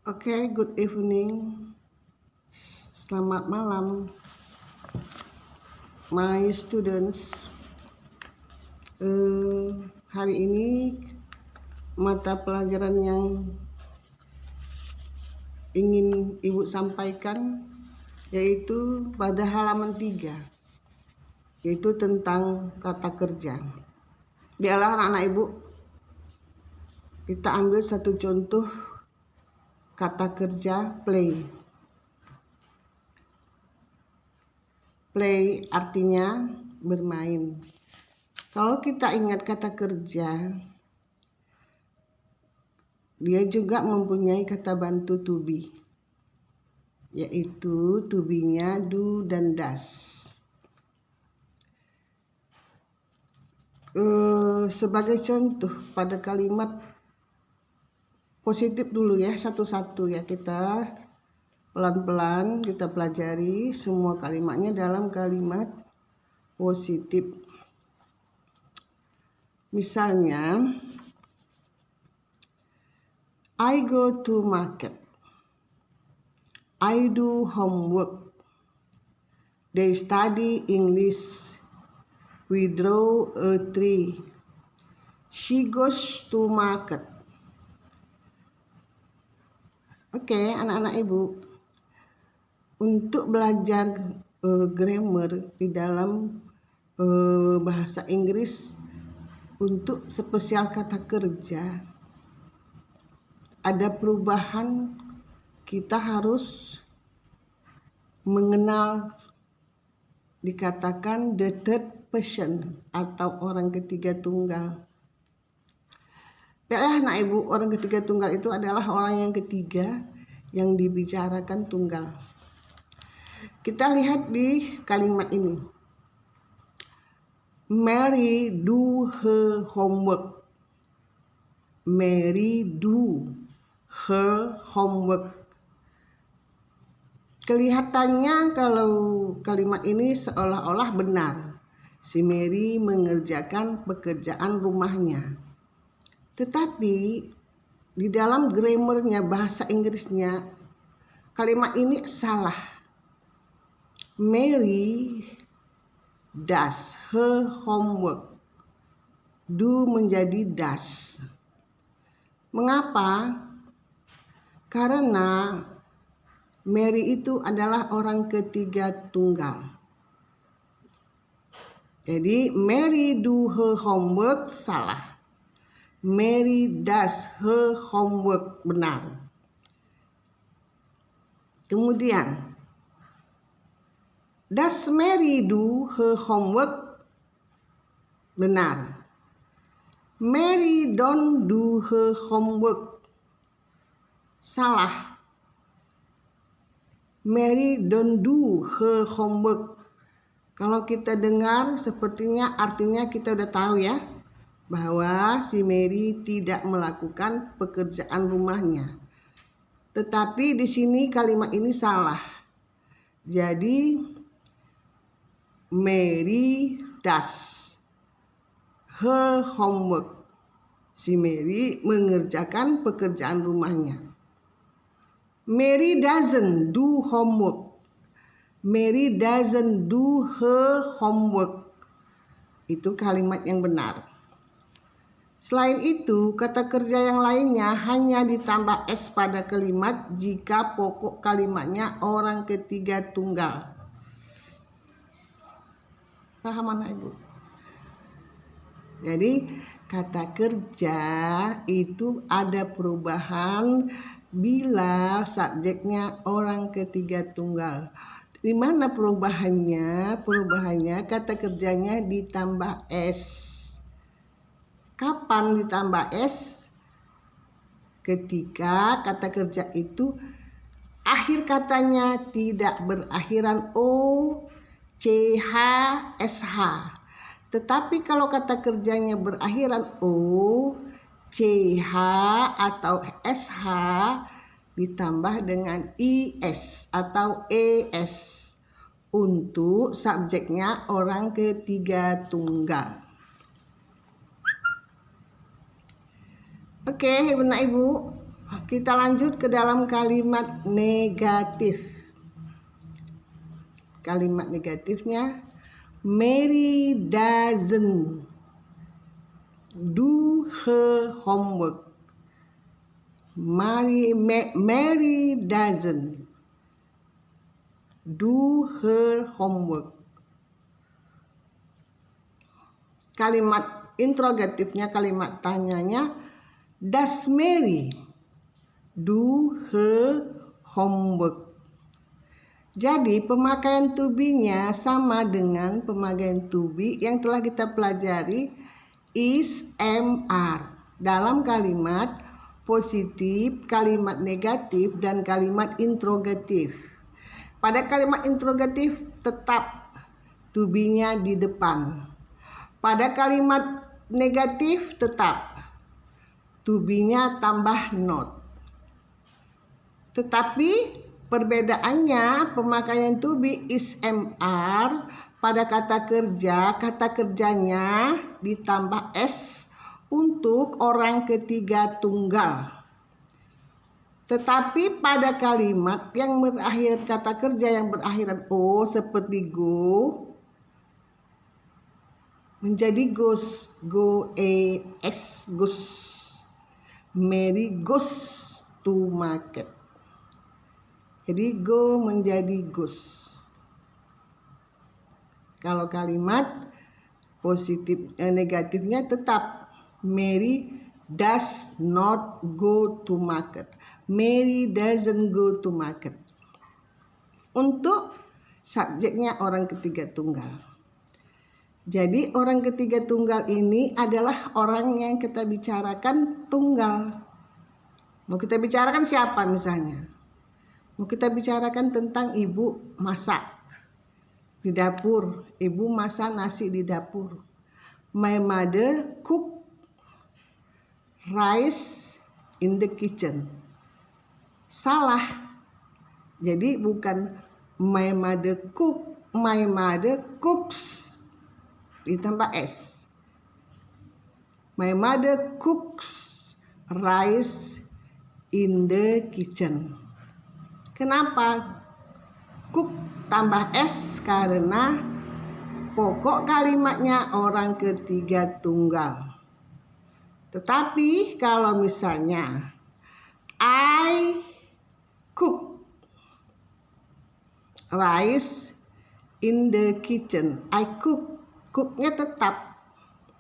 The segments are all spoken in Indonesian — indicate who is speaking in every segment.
Speaker 1: Oke, good evening. Selamat malam, my students. Hari ini mata pelajaran yang ingin Ibu sampaikan yaitu pada halaman 3, yaitu tentang kata kerja. Biarlah anak-anak Ibu, kita ambil satu contoh kata kerja play. Play artinya bermain. Kalau kita ingat kata kerja, dia juga mempunyai kata bantu to be, yaitu to be-nya do dan does. Sebagai contoh pada kalimat positif dulu ya, satu-satu ya, kita pelan-pelan kita pelajari semua kalimatnya dalam kalimat positif. Misalnya, I go to market. I do homework. They study English. We draw a tree. She goes to market. Oke, anak-anak Ibu, untuk belajar grammar di dalam bahasa Inggris untuk spesial kata kerja, ada perubahan. Kita harus mengenal dikatakan the third person atau orang ketiga tunggal. Ya, anak Ibu, orang ketiga tunggal itu adalah orang yang ketiga yang dibicarakan tunggal. Kita lihat di kalimat ini. Mary do her homework. Mary do her homework. Kelihatannya kalau kalimat ini seolah-olah benar. Si Mary mengerjakan pekerjaan rumahnya. Tetapi di dalam grammarnya, bahasa Inggrisnya, kalimat ini salah. Mary does her homework. Do menjadi does. Mengapa? Karena Mary itu adalah orang ketiga tunggal. Jadi Mary do her homework salah. Mary does her homework benar. Kemudian, does Mary do her homework? Benar. Mary don't do her homework. Salah. Mary don't do her homework. Kalau kita dengar sepertinya artinya kita udah tahu ya, bahwa si Mary tidak melakukan pekerjaan rumahnya. Tetapi di sini kalimat ini salah. Jadi Mary does her homework. Si Mary mengerjakan pekerjaan rumahnya. Mary doesn't do homework. Mary doesn't do her homework. Itu kalimat yang benar. Selain itu, kata kerja yang lainnya hanya ditambah S pada kalimat jika pokok kalimatnya orang ketiga tunggal. Paham anak Ibu? Jadi, kata kerja itu ada perubahan bila subjeknya orang ketiga tunggal. Di mana perubahannya? Perubahannya kata kerjanya ditambah S. Kapan ditambah S? Ketika kata kerja itu akhir katanya tidak berakhiran O, C, H, S, H. Tetapi kalau kata kerjanya berakhiran O, C, H, atau S, H ditambah dengan IS atau ES untuk subjeknya orang ketiga tunggal. Oke, benar Ibu. Kita lanjut ke dalam kalimat negatif. Kalimat negatifnya, Mary doesn't do her homework. Mary doesn't do her homework. Kalimat interrogatifnya, kalimat tanyanya, does Mary do her homework? Jadi pemakaian to be-nya sama dengan pemakaian to be yang telah kita pelajari, is, am, are. Dalam kalimat positif, kalimat negatif, dan kalimat interrogatif. Pada kalimat interrogatif tetap to be-nya di depan. Pada kalimat negatif tetap to be-nya tambah not. Tetapi perbedaannya pemakaian to be, is, am, are pada kata kerjanya ditambah s untuk orang ketiga tunggal. Tetapi pada kalimat yang berakhir kata kerja yang berakhiran o seperti go menjadi goes, goes. Mary goes to market. Jadi go menjadi goes. Kalau kalimat positif negatifnya tetap Mary does not go to market. Mary doesn't go to market. Untuk subjeknya orang ketiga tunggal. Jadi orang ketiga tunggal ini adalah orang yang kita bicarakan tunggal. Mau kita bicarakan siapa misalnya? Mau kita bicarakan tentang ibu masak di dapur. Ibu masak nasi di dapur. My mother cook rice in the kitchen. Salah. Jadi bukan my mother cook, my mother cooks ditambah s. My mother cooks rice in the kitchen. Kenapa cook tambah s? Karena pokok kalimatnya orang ketiga tunggal. Tetapi kalau misalnya I cook rice in the kitchen, I cooknya tetap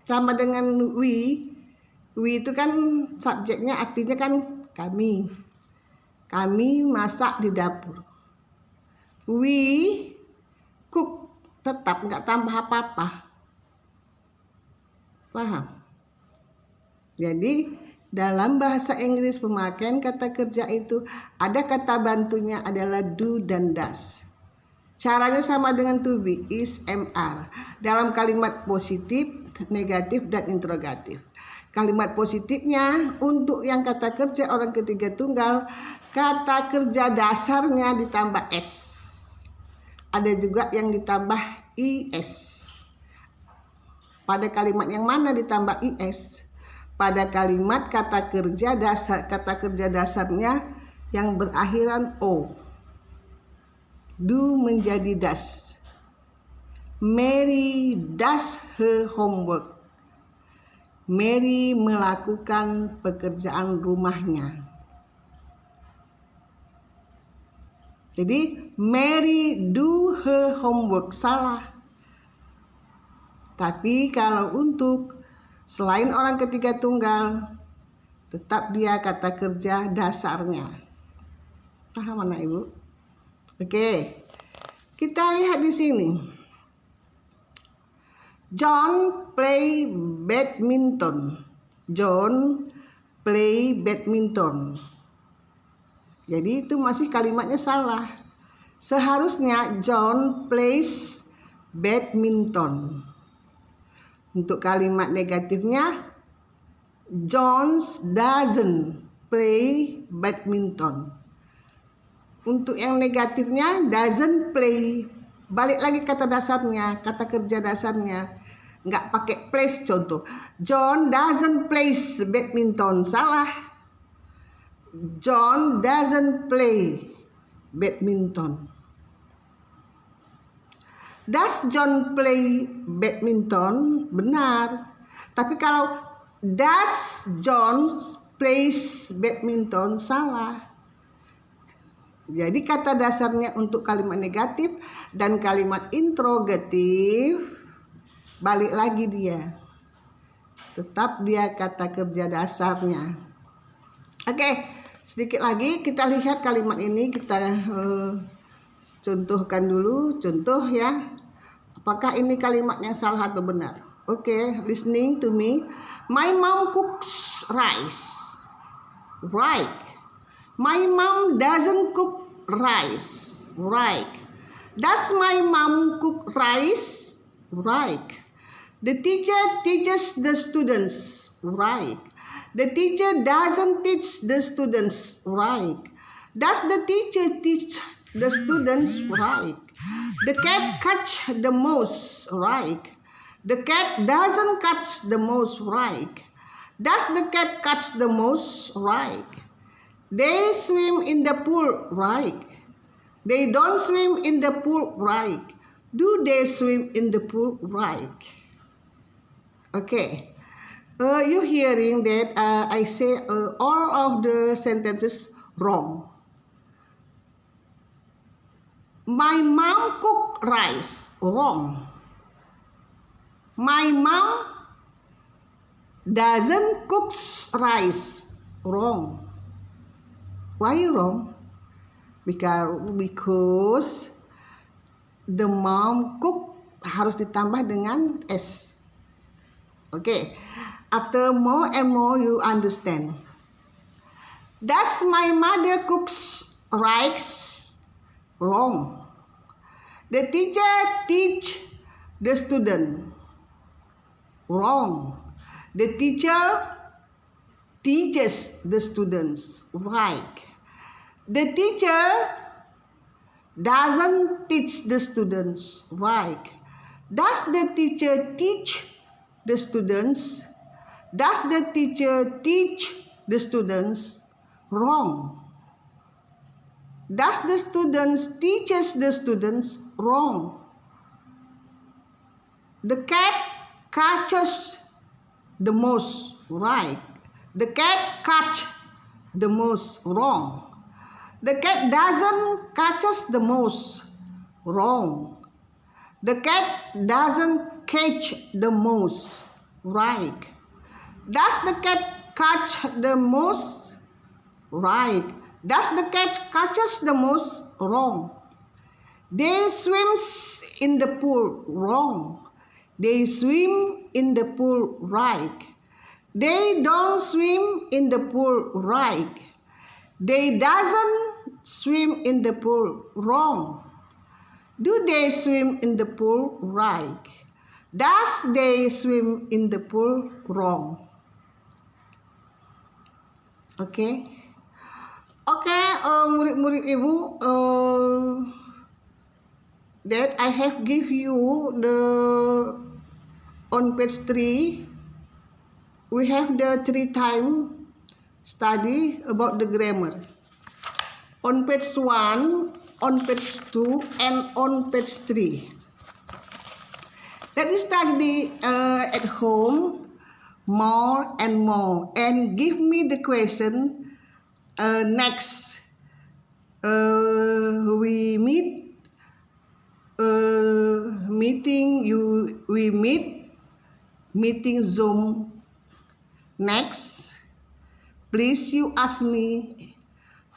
Speaker 1: sama dengan we itu kan subjeknya, artinya kan kami masak di dapur. We cook tetap, nggak tambah apa-apa. Paham? Jadi dalam bahasa Inggris pemakaian kata kerja itu ada kata bantunya adalah do dan does. Caranya sama dengan to be, is, am, are. Dalam kalimat positif, negatif, dan interrogatif. Kalimat positifnya untuk yang kata kerja orang ketiga tunggal, kata kerja dasarnya ditambah s. Ada juga yang ditambah is. Pada kalimat yang mana ditambah is? Pada kalimat kata kerja dasarnya yang berakhiran o. Do menjadi does. Mary does her homework. Mary melakukan pekerjaan rumahnya. Jadi Mary do her homework, salah. Tapi kalau untuk selain orang ketiga tunggal, tetap dia kata kerja dasarnya. Paham anak ibu? Oke, kita lihat di sini. John play badminton. John play badminton. Jadi itu masih kalimatnya salah. Seharusnya John plays badminton. Untuk kalimat negatifnya, John doesn't play badminton. Untuk yang negatifnya doesn't play. Balik lagi kata dasarnya, kata kerja dasarnya. Nggak pakai plays contoh. John doesn't play badminton. Salah. John doesn't play badminton. Does John play badminton? Benar. Tapi kalau does John plays badminton? Salah. Jadi kata dasarnya untuk kalimat negatif dan kalimat interrogatif balik lagi dia. Tetap dia kata kerja dasarnya. Oke, sedikit lagi kita lihat kalimat ini, kita contohkan dulu. Contoh ya. Apakah ini kalimatnya salah atau benar? Oke, listening to me. My mom cooks rice. Right. My mom doesn't cook rice. Right. Does my mom cook rice? Right. The teacher teaches the students. Right. The teacher doesn't teach the students. Right. Does the teacher teach the students? Right. The cat catch the mouse. Right. The cat doesn't catch the mouse. Right. Does the cat catch the mouse? Right. They swim in the pool. Right. They don't swim in the pool. Right. Do they swim in the pool? Right. Okay. You hearing that I say all of the sentences wrong. My mom cook rice. Wrong. My mom doesn't cook rice. Wrong. Why wrong? Because the mom cook harus ditambah dengan S. Okay. After more and more you understand. Does my mother cooks rice? Wrong. The teacher teach the student. Wrong. The teacher teaches the students. Right. The teacher doesn't teach the students. Right. Does the teacher teach the students? Does the teacher teach the students? Wrong. Does the students teaches the students? Wrong. The cat catches the mouse. Right. The cat catch the mouse. Wrong. The cat doesn't catches the mouse. Wrong. The cat doesn't catch the mouse. Right. Does the cat catch the mouse? Right. Does the cat catches the mouse? Wrong. They swims in the pool. Wrong. They swim in the pool. Right. They don't swim in the pool. Right. They doesn't swim in the pool. Wrong. Do they swim in the pool? Right. Does they swim in the pool? Wrong. Okay. Okay, murid-murid ibu, that I have give you the on page 3. We have the 3 time study about the grammar. On page 1, on page 2, and on page 3. Let me study at home more and more, and give me the question. Next, we meet meeting Zoom. Next, please you ask me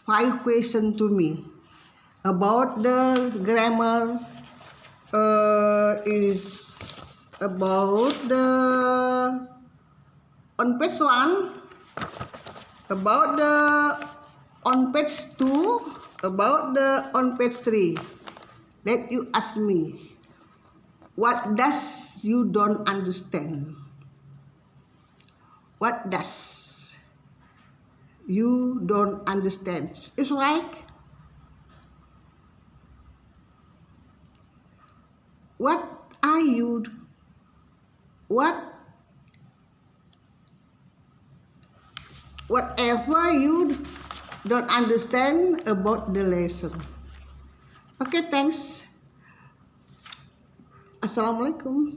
Speaker 1: 5 questions to me about the grammar. Is about the on page 1. About the on page 2, about the on page 3. Let you ask me, what does you don't understand? What does you don't understand? Is right? What are you? Whatever you don't understand about the lesson. Okay, thanks. Assalamualaikum.